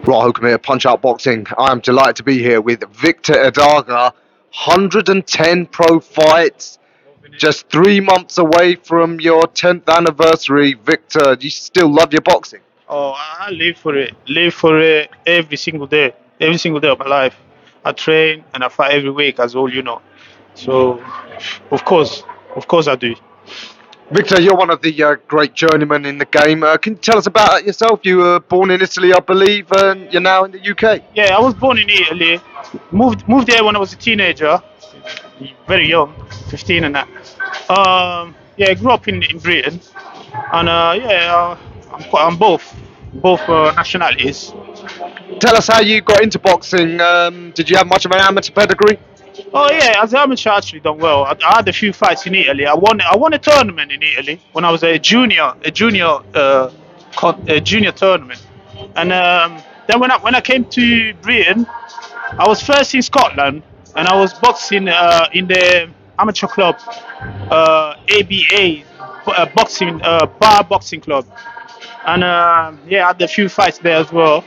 Right, welcome here, Punch Out Boxing. I am delighted to be here with Victor Edagha. 110 pro fights, just 3 months away from your 10th anniversary. Victor, do you still love your boxing? Oh, I live for it. Live for it every single day of my life. I train and I fight every week, as all you know. So, of course, of course I do. Victor, you're one of the great journeymen in the game. Can you tell us about yourself? You were born in Italy, I believe, and you're now in the UK. Yeah, I was born in Italy. Moved there when I was a teenager, very young, 15 and that. Yeah, I grew up in Britain, and I'm both nationalities. Tell us how you got into boxing. Did you have much of an amateur pedigree? Oh yeah, as an amateur, I actually done well. I had a few fights in Italy. I won a tournament in Italy when I was a junior tournament. And then when I came to Britain, I was first in Scotland, and I was boxing in the amateur club, ABA, boxing bar boxing club, and yeah, I had a few fights there as well.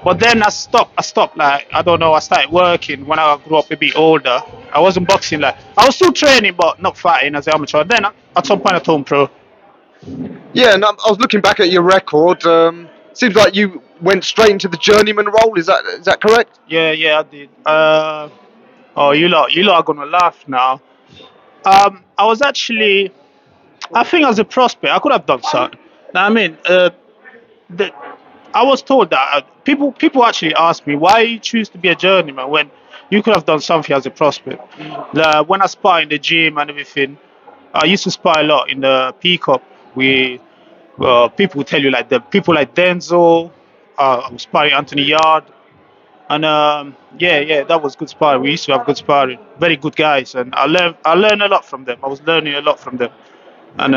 But then I stopped. Like, I don't know. I started working when I grew up a bit older. I wasn't boxing like I was still training, but not fighting as an amateur. Then at some point I turned pro. Yeah, and I was looking back at your record. Seems like you went straight into the journeyman role. Is that correct? Yeah, I did. Oh, you lot are gonna laugh now. I was actually, I think as a prospect, I could have done something. Now, I mean, the, I was told that people actually ask me why you choose to be a journeyman when you could have done something as a prospect. When I spar in the gym and everything, I used to spar a lot in the PEACOCK. People will tell you like the people like DENZEL, I was sparring Anthony YARDE, and yeah, that was good sparring. We used to have good sparring, very good guys, and I learned a lot from them. I was learning a lot from them, and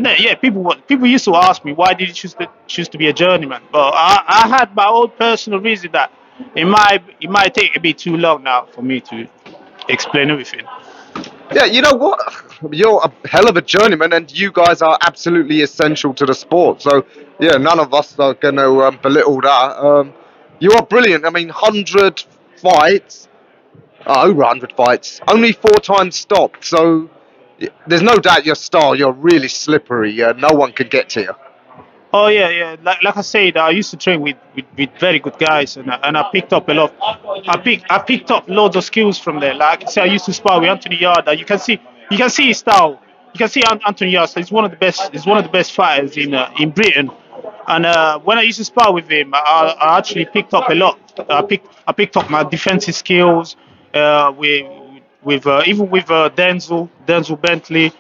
then yeah, people used to ask me why did you choose to be a journeyman. But I had my own personal reason that it might take a bit too long now for me to explain everything. Yeah, you know what? You're a hell of a journeyman, and you guys are absolutely essential to the sport. So, yeah, none of us are going to belittle that. You are brilliant. I mean, 100 fights, over 100 fights, only 4 times stopped. So, there's no doubt your style. You're really slippery. No one can get to you. Oh yeah. Like I said, I used to train with very good guys, and I picked up a lot. I picked up loads of skills from there. Like I said, I used to spar with Anthony Yarde. You can see his style. You can see Anthony Yarde. He's one of the best. He's one of the best fighters in Britain. And when I used to spar with him, I actually picked up a lot. I picked up my defensive skills. With even with Denzel Bentley.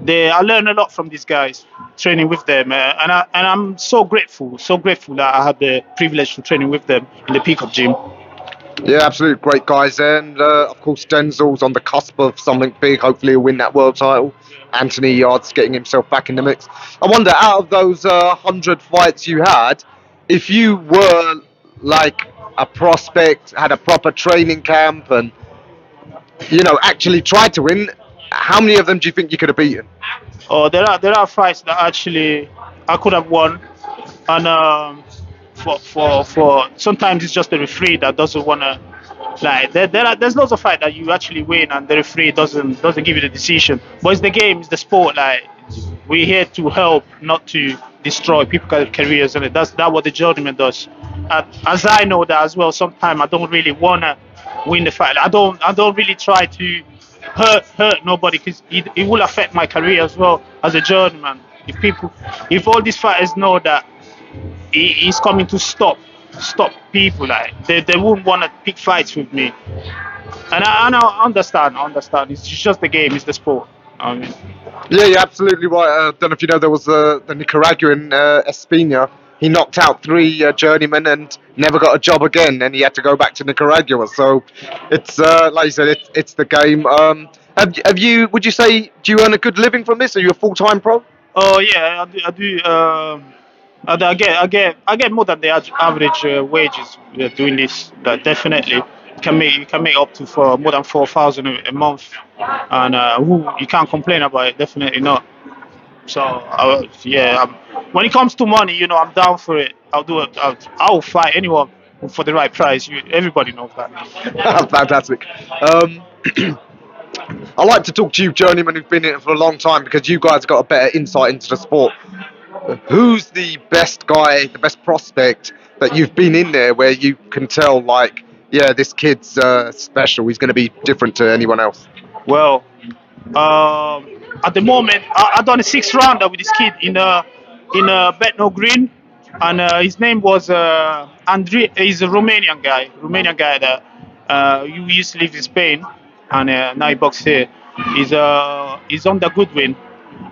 I learned a lot from these guys training with them, and I'm so grateful that I had the privilege to training with them in the Peacock gym. Yeah, absolute great guys there. And of course, Denzel's on the cusp of something big. Hopefully, he'll win that world title. Anthony Yard's getting himself back in the mix. I wonder, out of those 100 fights you had, if you were like a prospect, had a proper training camp, and actually tried to win, how many of them do you think you could have beaten? Oh, there are fights that actually I could have won, and for sometimes it's just the referee that doesn't wanna, like there's lots of fight that you actually win and the referee doesn't give you the decision. But it's the game, it's the sport. Like, we're here to help, not to destroy people's careers, and that's what the journeyman does. As I know that as well, sometimes I don't really wanna win the fight. I don't really try to hurt nobody, because it will affect my career as well as a journeyman. If all these fighters know that he's coming to stop people, like they wouldn't want to pick fights with me. And I understand. It's just the game, it's the sport. I mean, Yeah, you're absolutely right. I don't know if you know, there was the Nicaraguan Espina. He knocked out 3 journeymen and never got a job again, and he had to go back to Nicaragua. So it's like you said, it's the game. Have you? Would you say, do you earn a good living from this? Are you a full-time pro? oh yeah, I do. I get more than the average wages doing this. That definitely you can make up to for more than 4,000 a month, and you can't complain about it. Definitely not. So yeah, when it comes to money, I'm down for it. I'll do it. I'll fight anyone for the right price. Everybody knows that. Fantastic. Um, I like to talk to you, journeyman, who've been in it for a long time, because you guys have got a better insight into the sport. Who's the best guy, the best prospect that you've been in there where you can tell, like, yeah, this kid's special. He's going to be different to anyone else. Well, at the moment, I done a 6 rounder with this kid in Betno Green, and his name was Andrei. He's a Romanian guy that he used to live in Spain, and now he boxes here. He's on the Goodwin.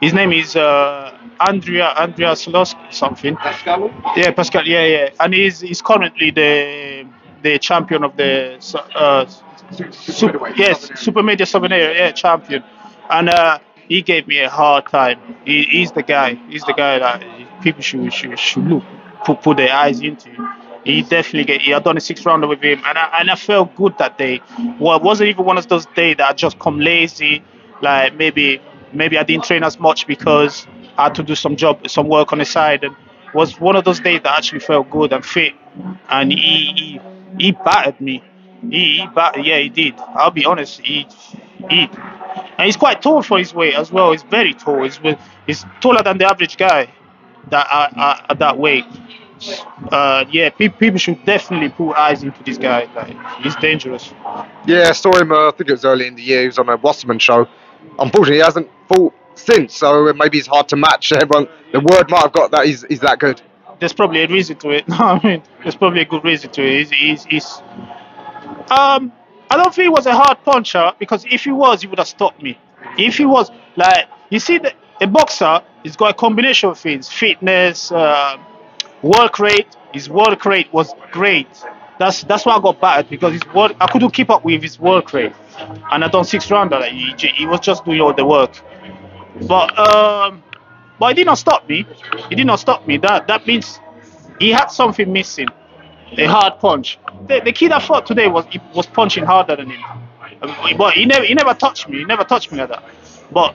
His name is Andrea Slosk something. DASCALU? Yeah, Pascal. Yeah, yeah, and he's currently the champion of the super media souvenir, yeah, champion, and he gave me a hard time. He's the guy. He's the guy that people should look put their eyes into. He definitely he had done a 6 rounder with him, and I felt good that day. Well, it wasn't even one of those days that I just come lazy. Like maybe I didn't train as much because I had to do some work on the side, and was one of those days that actually felt good and fit. And he battered me. Yeah, he did. I'll be honest, and he's quite tall for his weight as well. He's very tall. He's taller than the average guy at that weight. Yeah, people should definitely put eyes into this guy. Like, he's dangerous. Yeah, I saw him, I think it was early in the year. He was on a Wasserman show. Unfortunately, he hasn't fought since, so maybe it's hard to match. Everyone, the word might have got that he's that good. There's probably a reason to it. I mean, there's probably a good reason to it. He's I don't think he was a hard puncher, because if he was, he would have stopped me. If he was, like, you see, a boxer, he's got a combination of things: fitness, work rate. His work rate was great. That's why I got battered, because I couldn't keep up with his work rate, and I done 6 rounder. Like, he was just doing all the work. But it did not stop me. It did not stop me. That means he had something missing. A hard punch. The kid I fought today was punching harder than him, but he never touched me. He never touched me like that. But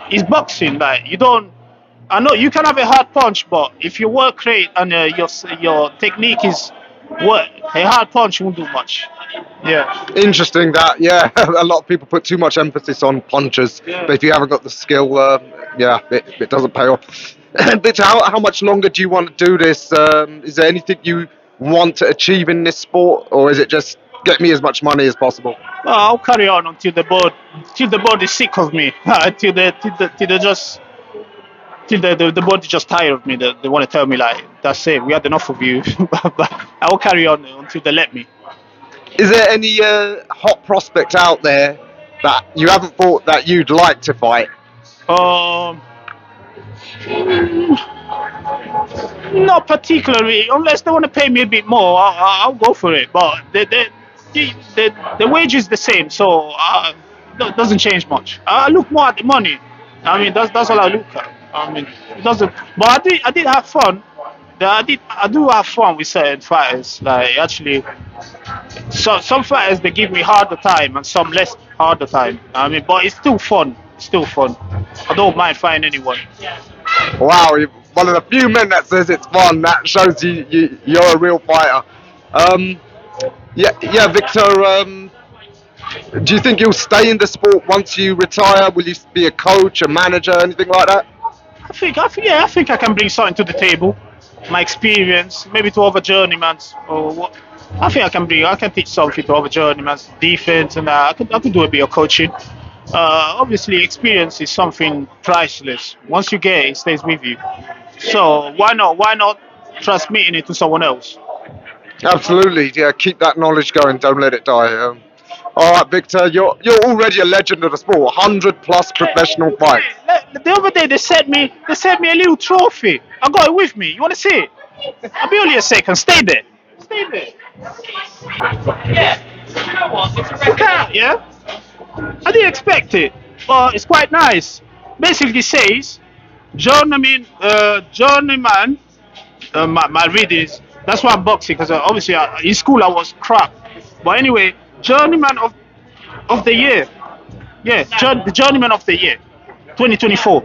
his boxing, like, you don't. I know you can have a hard punch, but if your work rate and your technique is what, a hard punch won't do much. Yeah. Interesting that, yeah, a lot of people put too much emphasis on punches, Yeah. but if you haven't got the skill, yeah, it doesn't pay off. But how much longer do you want to do this? Is there anything you want to achieve in this sport, or is it just get me as much money as possible? Well, I'll carry on until the board is sick of me. till the board is just tired of me. They want to tell me, like, that's it, we had enough of you. But I will carry on until they let me. Is there any hot prospect out there that you haven't thought that you'd like to fight? Not particularly, unless they want to pay me a bit more. I'll go for it. But the wage is the same, so it doesn't change much. I look more at the money. I mean, that's all I look at. I mean, it doesn't. But I did have fun. I do have fun with certain fighters. Like, actually, so some fighters, they give me harder time, and some less harder time. I mean, but it's still fun. It's still fun. I don't mind fighting anyone. Wow, you're one of the few men that says it's fun. That shows you're a real fighter. Yeah, Victor. Do you think you'll stay in the sport once you retire? Will you be a coach, a manager, anything like that? I think I can bring something to the table. My experience, maybe to other journeymans, or what. I think I can teach something to other journeymans, defense, and I could do a bit of coaching. Obviously, experience is something priceless. Once you get it, it stays with you. So why not transmitting it to someone else? Absolutely, yeah. Keep that knowledge going. Don't let it die. All right, Victor. You're already a legend of the sport. 100+ professional fights. The other day they sent me a little trophy. I got it with me. You want to see it? I'll be only a second. Stay there. Stay there. Yeah. You know what? Look out, yeah. I didn't expect it, but it's quite nice. Basically says journeyman. My reading is, that's why I'm boxing, because obviously in school I was crap. But anyway, journeyman of the year. Yeah, the journeyman of the year, 2024.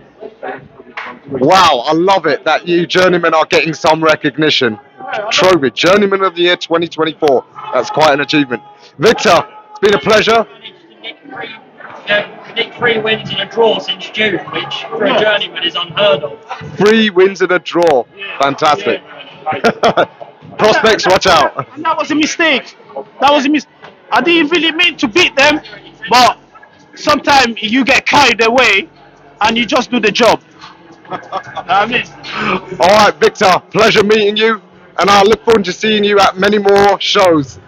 Wow, I love it that you journeymen are getting some recognition. Trophy, Journeyman of the Year 2024. That's quite an achievement. Victor, it's been a pleasure. Nick 3 wins and a draw since June, which for a journeyman is unheard of. 3 wins and a draw. Fantastic. Prospects, watch out. And that was a mistake. That was a mistake. I didn't really mean to beat them, but sometimes you get carried away and you just do the job. I mean, All right, Victor, pleasure meeting you, and I look forward to seeing you at many more shows.